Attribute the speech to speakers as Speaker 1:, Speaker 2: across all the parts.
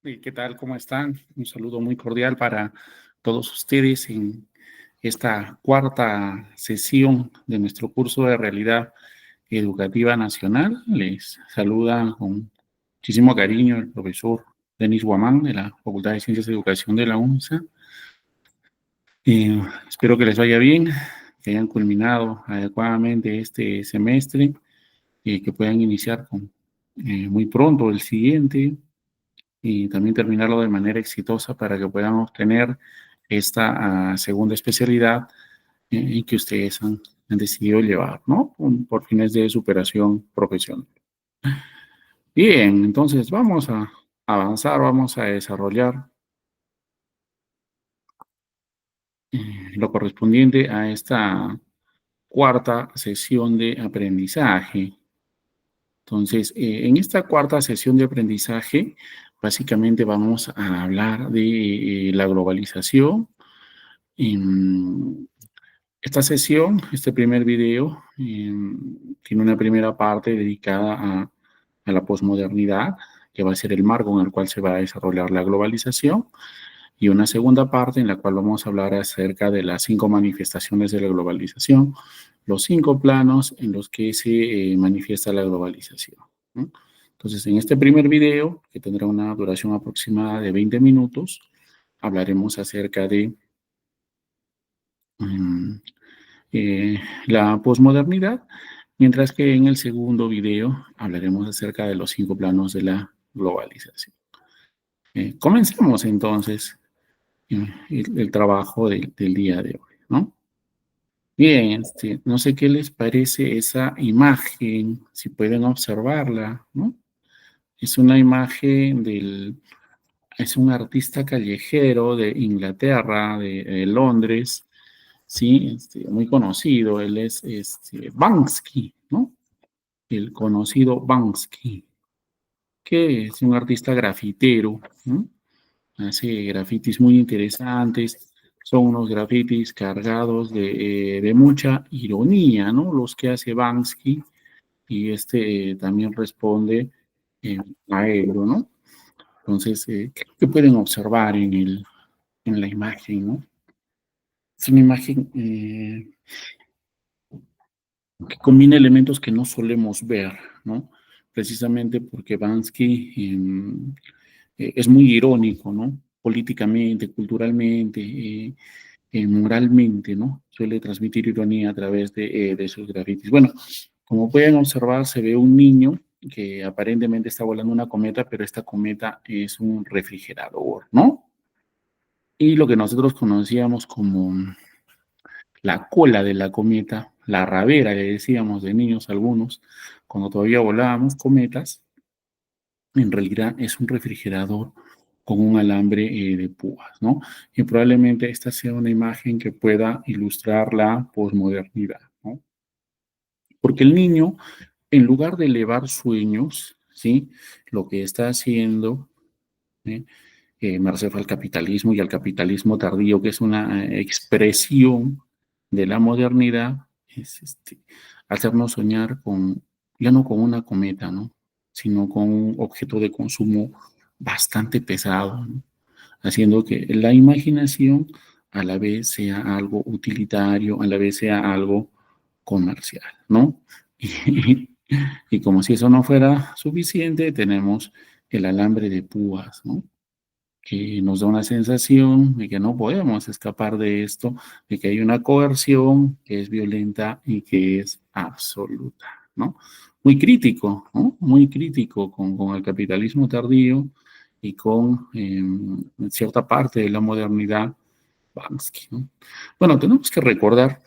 Speaker 1: ¿Qué tal? ¿Cómo están? Un saludo muy cordial para todos ustedes en esta cuarta sesión de nuestro curso de Realidad Educativa Nacional. Les saluda con muchísimo cariño el profesor Denis Guamán de la Facultad de Ciencias de Educación de la UNSA. Espero que les vaya bien, que hayan culminado adecuadamente este semestre y que puedan iniciar muy pronto el siguiente y también terminarlo de manera exitosa para que puedan obtener esta segunda especialidad que ustedes han decidido llevar, ¿no? Por fines de superación profesional. Bien, entonces vamos a avanzar, vamos a desarrollar lo correspondiente a esta cuarta sesión de aprendizaje. Entonces, en esta cuarta sesión de aprendizaje, básicamente vamos a hablar de la globalización. Esta sesión, este primer video, tiene una primera parte dedicada a la posmodernidad, que va a ser el marco en el cual se va a desarrollar la globalización, y una segunda parte en la cual vamos a hablar acerca de las 5 manifestaciones de la globalización, los 5 planos en los que se manifiesta la globalización, ¿no? Entonces, en este primer video, que tendrá una duración aproximada de 20 minutos, hablaremos acerca de la posmodernidad, mientras que en el segundo video hablaremos acerca de los 5 planos de la globalización. Comencemos entonces el trabajo del día de hoy, ¿no? Bien, no sé qué les parece esa imagen, si pueden observarla, ¿no? Es una imagen es un artista callejero de Inglaterra, de Londres, sí, muy conocido, él es Banksy, ¿no? El conocido Banksy, que es un artista grafitero, ¿no? Hace grafitis muy interesantes, son unos grafitis cargados de mucha ironía, ¿no? Los que hace Banksy, y también responde a Ebro, ¿no? Entonces, ¿qué pueden observar en la imagen, ¿no? Es una imagen que combina elementos que no solemos ver, ¿no? Precisamente porque Bansky es muy irónico, ¿no? Políticamente, culturalmente, moralmente, ¿no? Suele transmitir ironía a través de sus grafitis. Bueno, como pueden observar, se ve un niño que aparentemente está volando una cometa, pero esta cometa es un refrigerador, ¿no? Y lo que nosotros conocíamos como la cola de la cometa, la rabera, le decíamos de niños algunos, cuando todavía volábamos cometas, en realidad es un refrigerador con un alambre de púas, ¿no? Y probablemente esta sea una imagen que pueda ilustrar la posmodernidad, ¿no? Porque el niño, en lugar de elevar sueños, ¿sí? Lo que está haciendo, ¿eh? Me refiero al capitalismo y al capitalismo tardío, que es una expresión de la modernidad, es hacernos soñar ya no con una cometa, ¿no? Sino con un objeto de consumo bastante pesado, ¿no? Haciendo que la imaginación a la vez sea algo utilitario, a la vez sea algo comercial, ¿no? Y como si eso no fuera suficiente, tenemos el alambre de púas, ¿no? Que nos da una sensación de que no podemos escapar de esto, de que hay una coerción que es violenta y que es absoluta, ¿no? Muy crítico, ¿no? Muy crítico con el capitalismo tardío y con cierta parte de la modernidad Bansky, ¿no? Bueno, tenemos que recordar,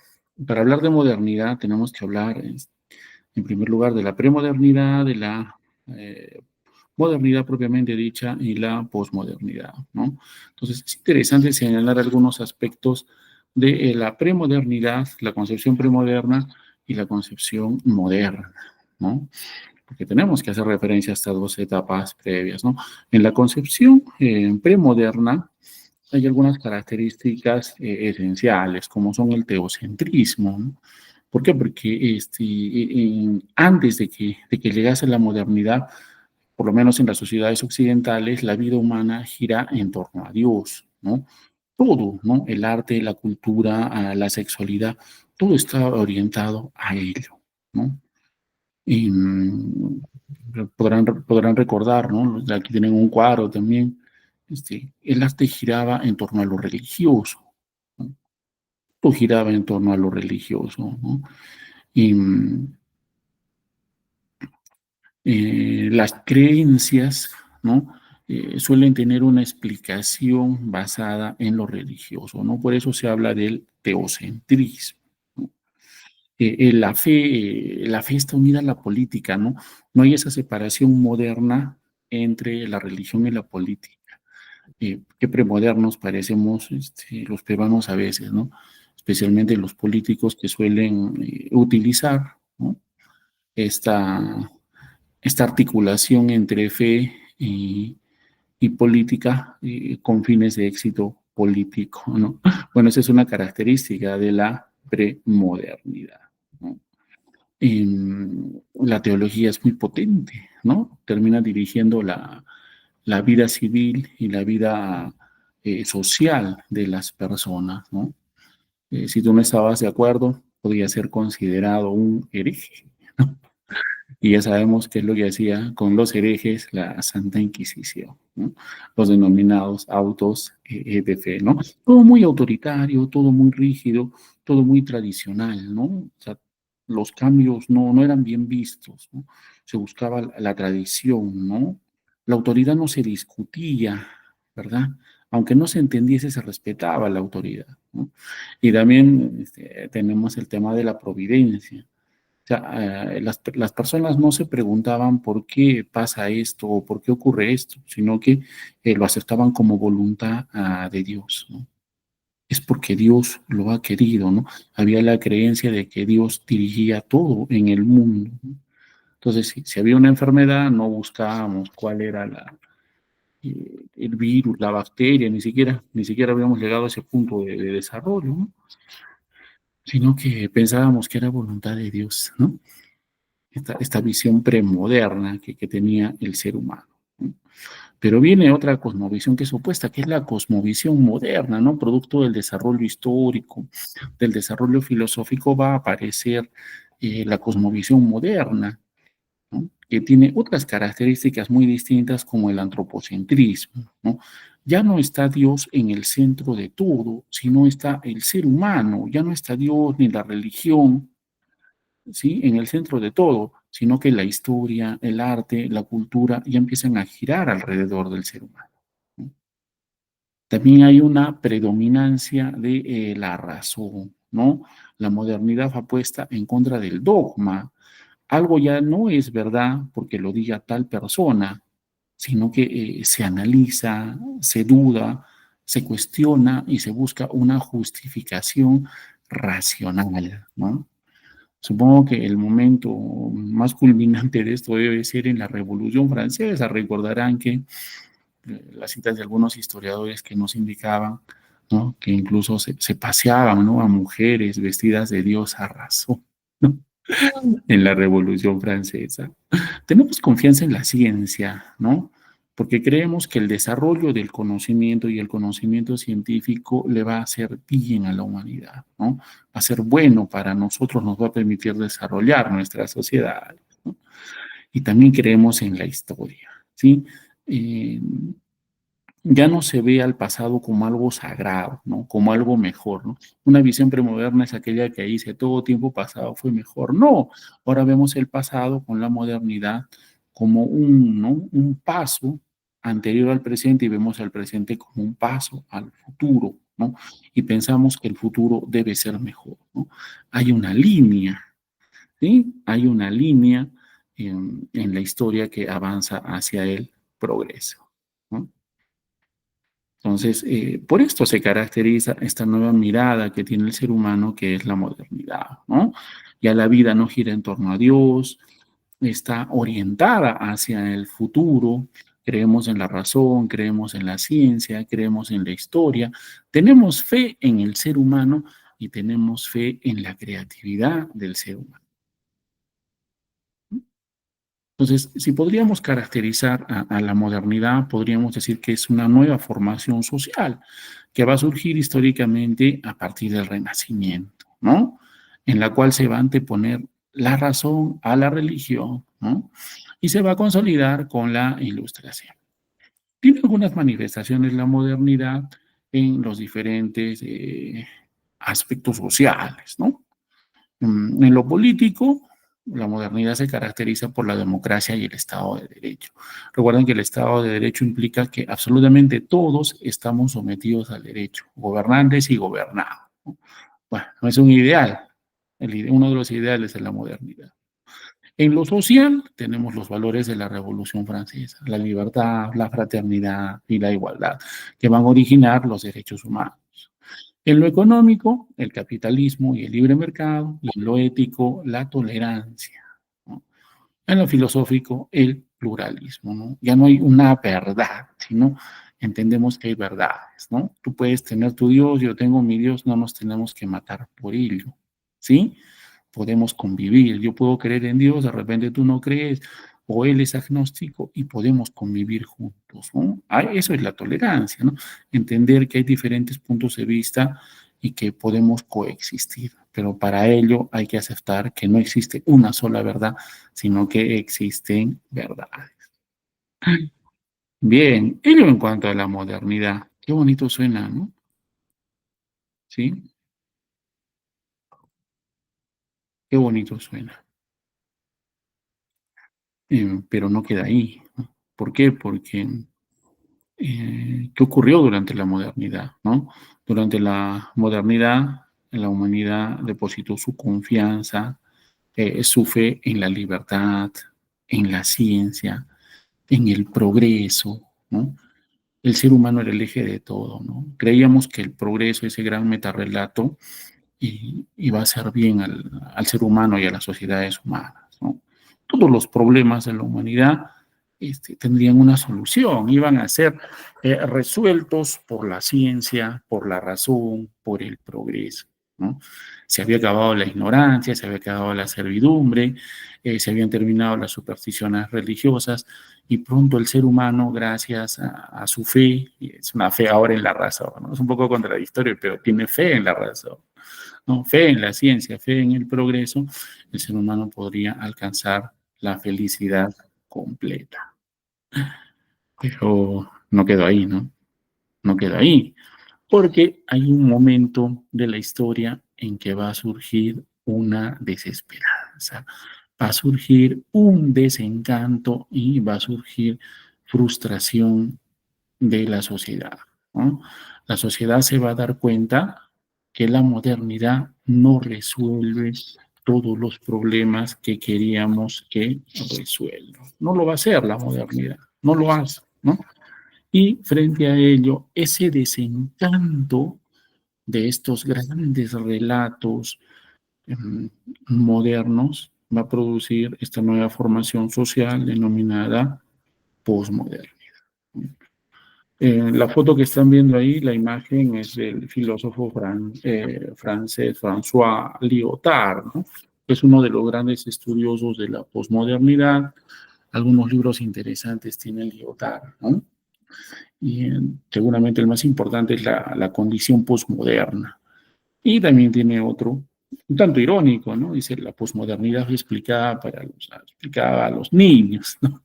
Speaker 1: para hablar de modernidad tenemos que hablar, en primer lugar, de la premodernidad, de la modernidad propiamente dicha y la posmodernidad, ¿no? Entonces, es interesante señalar algunos aspectos de la premodernidad, la concepción premoderna y la concepción moderna, ¿no? Porque tenemos que hacer referencia a estas dos etapas previas, ¿no? En la concepción premoderna hay algunas características esenciales, como son el teocentrismo, ¿no? ¿Por qué? Porque antes de que llegase la modernidad, por lo menos en las sociedades occidentales, la vida humana gira en torno a Dios, ¿no? Todo, ¿no? El arte, la cultura, la sexualidad, todo está orientado a ello, ¿no? Y podrán recordar, ¿no? Aquí tienen un cuadro también. El arte giraba en torno a lo religioso, ¿no? Todo giraba en torno a lo religioso, ¿no? Y las creencias, ¿no? Suelen tener una explicación basada en lo religioso, ¿no? Por eso se habla del teocentrismo, ¿no? La fe está unida a la política, ¿no? No hay esa separación moderna entre la religión y la política. Qué premodernos parecemos los peruanos a veces, ¿no? Especialmente los políticos que suelen utilizar, ¿no? esta, esta articulación entre fe y política con fines de éxito político, ¿no? Bueno, esa es una característica de la premodernidad, ¿no? La teología es muy potente, ¿no? Termina dirigiendo la vida civil y la vida social de las personas, ¿no? Si tú no estabas de acuerdo, podía ser considerado un hereje, ¿no? Y ya sabemos qué es lo que hacía con los herejes la Santa Inquisición, ¿no? Los denominados autos de fe, ¿no? Todo muy autoritario, todo muy rígido, todo muy tradicional, ¿no? O sea, los cambios no eran bien vistos, ¿no? Se buscaba la tradición, ¿no? La autoridad no se discutía, ¿verdad? Aunque no se entendiese, se respetaba la autoridad, ¿no? Y también tenemos el tema de la providencia. O sea, las personas no se preguntaban por qué pasa esto o por qué ocurre esto, sino que lo aceptaban como voluntad de Dios, ¿no? Es porque Dios lo ha querido, ¿no? Había la creencia de que Dios dirigía todo en el mundo, ¿no? Entonces, si había una enfermedad, no buscábamos cuál era el virus, la bacteria, ni siquiera habíamos llegado a ese punto de desarrollo, ¿no? Sino que pensábamos que era voluntad de Dios, ¿no? Esta visión premoderna que tenía el ser humano, ¿no? Pero viene otra cosmovisión que es opuesta, que es la cosmovisión moderna, ¿no? Producto del desarrollo histórico, del desarrollo filosófico, va a aparecer la cosmovisión moderna, ¿no? Que tiene otras características muy distintas como el antropocentrismo, ¿no? Ya no está Dios en el centro de todo, sino está el ser humano, ya no está Dios ni la religión, ¿sí? En el centro de todo, sino que la historia, el arte, la cultura ya empiezan a girar alrededor del ser humano, ¿no? También hay una predominancia de la razón, ¿no? La modernidad fue puesta en contra del dogma. Algo ya no es verdad porque lo diga tal persona, sino que se analiza, se duda, se cuestiona y se busca una justificación racional, ¿no? Supongo que el momento más culminante de esto debe ser en la Revolución Francesa. Recordarán que las citas de algunos historiadores que nos indicaban, ¿no? Que incluso se paseaban, ¿no? A mujeres vestidas de diosa razón, ¿no? En la Revolución Francesa. Tenemos confianza en la ciencia, ¿no? Porque creemos que el desarrollo del conocimiento y el conocimiento científico le va a hacer bien a la humanidad, ¿no? Va a ser bueno para nosotros, nos va a permitir desarrollar nuestra sociedad, ¿no? Y también creemos en la historia, ¿sí? Eh, ya no se ve al pasado como algo sagrado, ¿no? Como algo mejor, ¿no? Una visión premoderna es aquella que dice todo tiempo pasado fue mejor. No, ahora vemos el pasado con la modernidad como ¿no? Un paso anterior al presente y vemos al presente como un paso al futuro, ¿no? Y pensamos que el futuro debe ser mejor, ¿no? Hay una línea, ¿sí? Hay una línea en la historia que avanza hacia el progreso, ¿no? Entonces, por esto se caracteriza esta nueva mirada que tiene el ser humano, que es la modernidad, ¿no? Ya la vida no gira en torno a Dios, está orientada hacia el futuro, creemos en la razón, creemos en la ciencia, creemos en la historia, tenemos fe en el ser humano y tenemos fe en la creatividad del ser humano. Entonces, si podríamos caracterizar a la modernidad, podríamos decir que es una nueva formación social que va a surgir históricamente a partir del Renacimiento, ¿no? En la cual se va a anteponer la razón a la religión, ¿no? Y se va a consolidar con la Ilustración. Tiene algunas manifestaciones la modernidad en los diferentes aspectos sociales, ¿no? En lo político, la modernidad se caracteriza por la democracia y el Estado de Derecho. Recuerden que el Estado de Derecho implica que absolutamente todos estamos sometidos al derecho, gobernantes y gobernados, ¿no? Bueno, no es un ideal, uno de los ideales de la modernidad. En lo social tenemos los valores de la Revolución Francesa, la libertad, la fraternidad y la igualdad, que van a originar los derechos humanos. En lo económico, el capitalismo y el libre mercado, y en lo ético, la tolerancia, ¿no? En lo filosófico, el pluralismo, ¿no? Ya no hay una verdad, sino entendemos que hay verdades, ¿no? Tú puedes tener tu Dios, yo tengo mi Dios, no nos tenemos que matar por ello, ¿sí? Podemos convivir, yo puedo creer en Dios, de repente tú no crees, o Él es agnóstico y podemos convivir juntos, ¿no? Eso es la tolerancia, ¿no? Entender que hay diferentes puntos de vista y que podemos coexistir, pero para ello hay que aceptar que no existe una sola verdad, sino que existen verdades. Bien, ello en cuanto a la modernidad. Qué bonito suena, ¿no? Sí, qué bonito suena. Pero no queda ahí, ¿no? ¿Por qué? Porque ¿qué ocurrió durante la modernidad, ¿no? Durante la modernidad, la humanidad depositó su confianza, su fe en la libertad, en la ciencia, en el progreso, ¿no? El ser humano era el eje de todo, ¿no? Creíamos que el progreso, ese gran metarrelato, iba a hacer bien al ser humano y a las sociedades humanas, ¿no? Todos los problemas de la humanidad tendrían una solución, iban a ser resueltos por la ciencia, por la razón, por el progreso, ¿no? Se había acabado la ignorancia, se había acabado la servidumbre, se habían terminado las supersticiones religiosas y pronto el ser humano, gracias a su fe, y es una fe ahora en la razón, ¿no? Es un poco contradictorio, pero tiene fe en la razón, ¿no? Fe en la ciencia, fe en el progreso, el ser humano podría alcanzar la felicidad completa. Pero no quedó ahí, ¿no? No quedó ahí, porque hay un momento de la historia en que va a surgir una desesperanza, va a surgir un desencanto y va a surgir frustración de la sociedad, ¿no? La sociedad se va a dar cuenta que la modernidad no resuelve todos los problemas que queríamos que resuelva. No lo va a hacer la modernidad, no lo hace, ¿no? Y frente a ello, ese desencanto de estos grandes relatos eh, modernos va a producir esta nueva formación social denominada posmodernidad. La foto que están viendo ahí, la imagen es del filósofo francés François Lyotard, ¿no? Es uno de los grandes estudiosos de la posmodernidad. Algunos libros interesantes tiene Lyotard, ¿no? Y seguramente el más importante es la condición posmoderna. Y también tiene otro, un tanto irónico, ¿no? Dice, la posmodernidad fue explicada a los niños, ¿no?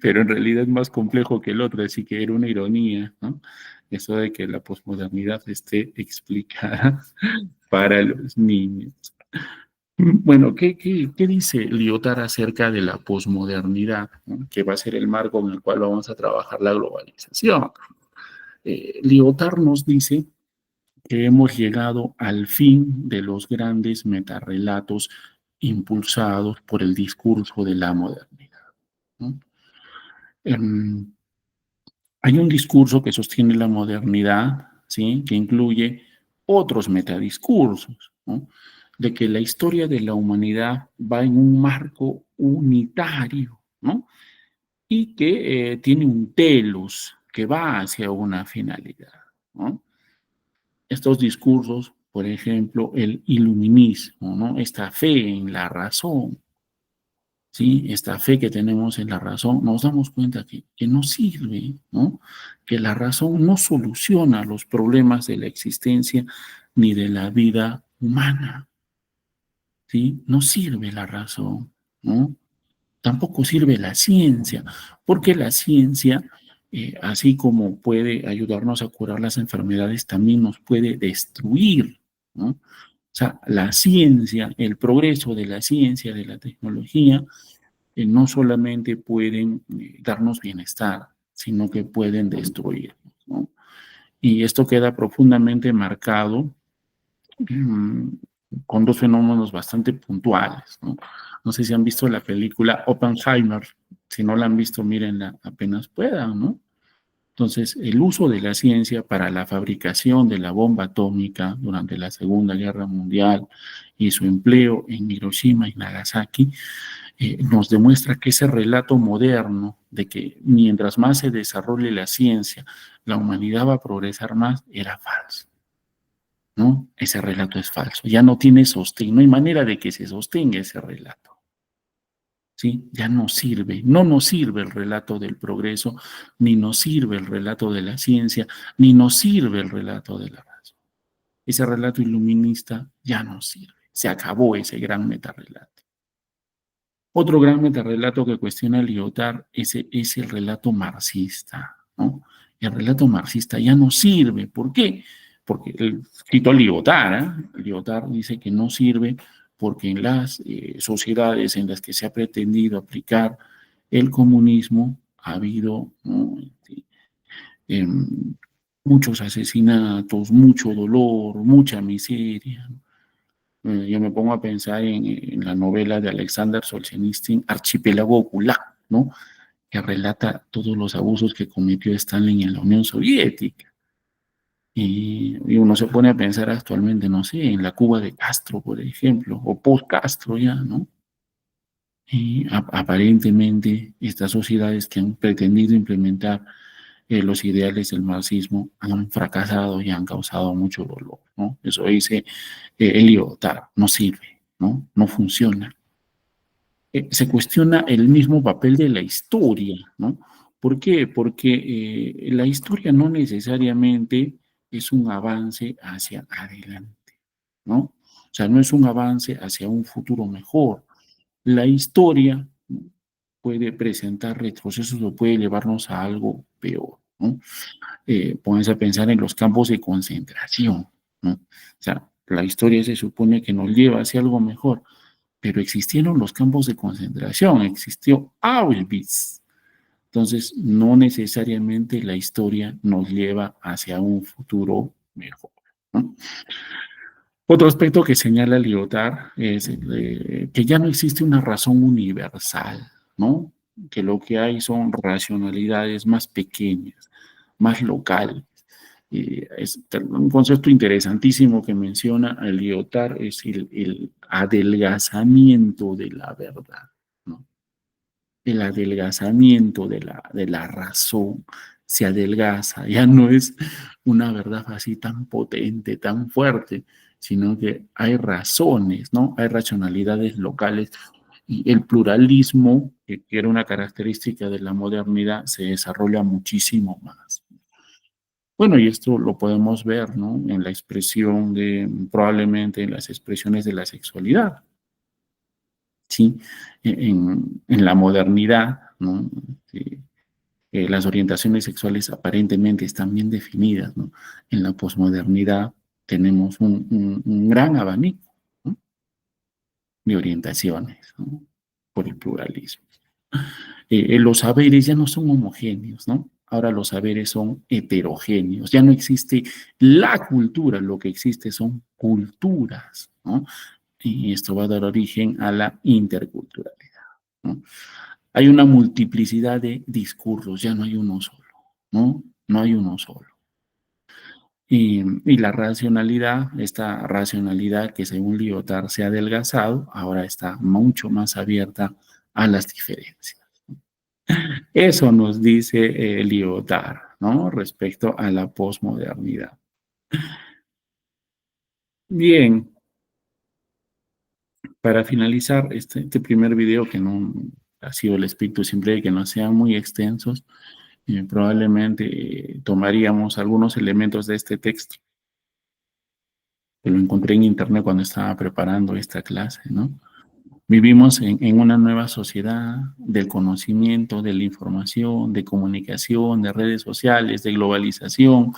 Speaker 1: Pero en realidad es más complejo que el otro, así que era una ironía, ¿no? Eso de que la posmodernidad esté explicada para los niños. Bueno, ¿qué dice Lyotard acerca de la posmodernidad, ¿no? Que va a ser el marco en el cual vamos a trabajar la globalización? Lyotard nos dice que hemos llegado al fin de los grandes metarrelatos impulsados por el discurso de la modernidad, ¿no? Em, Hay un discurso que sostiene la modernidad, ¿sí? Que incluye otros metadiscursos, ¿no? De que la historia de la humanidad va en un marco unitario, ¿no? Y que tiene un telos que va hacia una finalidad, ¿no? Estos discursos, por ejemplo, el iluminismo, ¿no? Esta fe en la razón, ¿sí? Esta fe que tenemos en la razón, nos damos cuenta que no sirve, ¿no? Que la razón no soluciona los problemas de la existencia ni de la vida humana, ¿sí? No sirve la razón, ¿no? Tampoco sirve la ciencia, porque la ciencia, así como puede ayudarnos a curar las enfermedades, también nos puede destruir, ¿no? O sea, la ciencia, el progreso de la ciencia, de la tecnología, no solamente pueden darnos bienestar, sino que pueden destruirnos, ¿no? Y esto queda profundamente marcado mm, con dos fenómenos bastante puntuales, ¿no? No sé si han visto la película Oppenheimer. Si no la han visto, mírenla apenas puedan, ¿no? Entonces, el uso de la ciencia para la fabricación de la bomba atómica durante la Segunda Guerra Mundial y su empleo en Hiroshima y Nagasaki nos demuestra que ese relato moderno de que mientras más se desarrolle la ciencia, la humanidad va a progresar más, era falso, ¿no? Ese relato es falso, ya no tiene sostén, no hay manera de que se sostenga ese relato, ¿sí? Ya no sirve, no nos sirve el relato del progreso, ni nos sirve el relato de la ciencia, ni nos sirve el relato de la razón. Ese relato iluminista ya no sirve, se acabó ese gran metarrelato. Otro gran metarrelato que cuestiona Lyotard es el relato marxista, ¿no? El relato marxista ya no sirve. ¿Por qué? Porque, cito a Lyotard, ¿eh? Lyotard dice que no sirve porque en las sociedades en las que se ha pretendido aplicar el comunismo ha habido, ¿no? Em, muchos asesinatos, mucho dolor, mucha miseria, ¿no? Yo me pongo a pensar en la novela de Alexander Solzhenitsyn, Archipiélago Gulag, ¿no? Que relata todos los abusos que cometió Stalin en la Unión Soviética. Y uno se pone a pensar actualmente, no sé, en la Cuba de Castro, por ejemplo, o post-Castro ya, ¿no? Y aparentemente estas sociedades que han pretendido implementar los ideales del marxismo han fracasado y han causado mucho dolor, ¿no? Eso dice Lyotard, no sirve, ¿no? No funciona. Se cuestiona el mismo papel de la historia, ¿no? ¿Por qué? Porque la historia no necesariamente es un avance hacia adelante, ¿no? O sea, no es un avance hacia un futuro mejor. La historia, ¿no?, puede presentar retrocesos o puede llevarnos a algo peor, ¿no? Pónganse a pensar en los campos de concentración, ¿no? O sea, la historia se supone que nos lleva hacia algo mejor, pero existieron los campos de concentración, existió Auschwitz. Entonces, no necesariamente la historia nos lleva hacia un futuro mejor, ¿no? Otro aspecto que señala Lyotard es que ya no existe una razón universal, ¿no? Que lo que hay son racionalidades más pequeñas, más locales. Es un concepto interesantísimo que menciona Lyotard es el adelgazamiento de la verdad, ¿no? El adelgazamiento de la razón se adelgaza, ya no es una verdad así tan potente, tan fuerte, sino que hay razones, ¿no? Hay racionalidades locales y el pluralismo, que era una característica de la modernidad, se desarrolla muchísimo más. Bueno, y esto lo podemos ver, ¿no? En la expresión de, probablemente en las expresiones de la sexualidad, ¿sí? En la modernidad, ¿no? Sí, las orientaciones sexuales aparentemente están bien definidas, ¿no? En la posmodernidad tenemos un gran abanico, ¿no?, de orientaciones, ¿no?, por el pluralismo. Los saberes ya no son homogéneos, ¿no? Ahora los saberes son heterogéneos, ya no existe la cultura, lo que existe son culturas, ¿no? Y esto va a dar origen a la interculturalidad, ¿no? Hay una multiplicidad de discursos, ya no hay uno solo, ¿no? No hay uno solo. Y la racionalidad, esta racionalidad que según Lyotard se ha adelgazado, ahora está mucho más abierta a las diferencias. Eso nos dice Lyotard, ¿no? Respecto a la posmodernidad. Bien, Para finalizar este primer video, que no ha sido el espíritu siempre de que no sean muy extensos, probablemente tomaríamos algunos elementos de este texto, que lo encontré en internet cuando estaba preparando esta clase, ¿no? Vivimos en una nueva sociedad del conocimiento, de la información, de comunicación, de redes sociales, de globalización,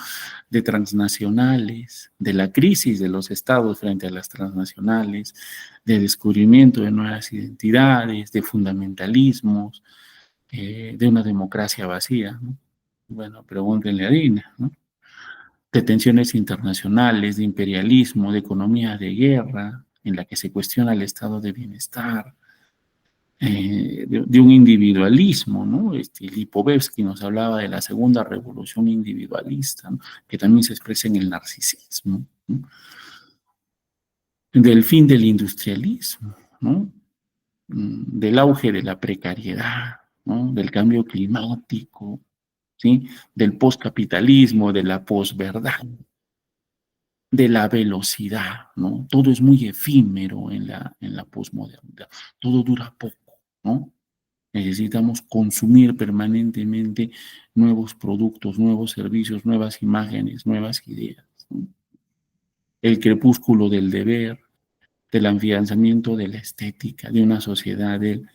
Speaker 1: de transnacionales, de la crisis de los estados frente a las transnacionales, de descubrimiento de nuevas identidades, de fundamentalismos, de una democracia vacía, ¿no? Bueno, pregúntenle a Dina, ¿no? De tensiones internacionales, de imperialismo, de economía de guerra, en la que se cuestiona el estado de bienestar, de un individualismo, ¿no? Lipovetsky nos hablaba de la segunda revolución individualista, ¿no? Que también se expresa en el narcisismo, ¿no? Del fin del industrialismo, ¿no? Del auge de la precariedad, ¿no? Del cambio climático, ¿sí? Del postcapitalismo, de la posverdad, de la velocidad, ¿no? Todo es muy efímero en la posmodernidad, todo dura poco, ¿no? Necesitamos consumir permanentemente nuevos productos, nuevos servicios, nuevas imágenes, nuevas ideas, ¿no? El crepúsculo del deber, del afianzamiento de la estética, de una sociedad del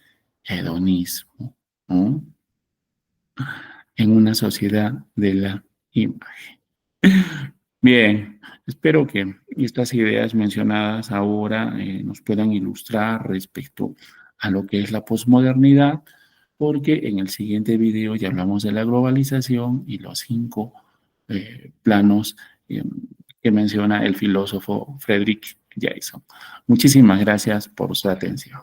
Speaker 1: hedonismo, ¿no? En una sociedad de la imagen. Bien, espero que estas ideas mencionadas ahora nos puedan ilustrar respecto a lo que es la posmodernidad, porque en el siguiente video ya hablamos de la globalización y los 5 planos que menciona el filósofo Frederick Jason. Muchísimas gracias por su atención.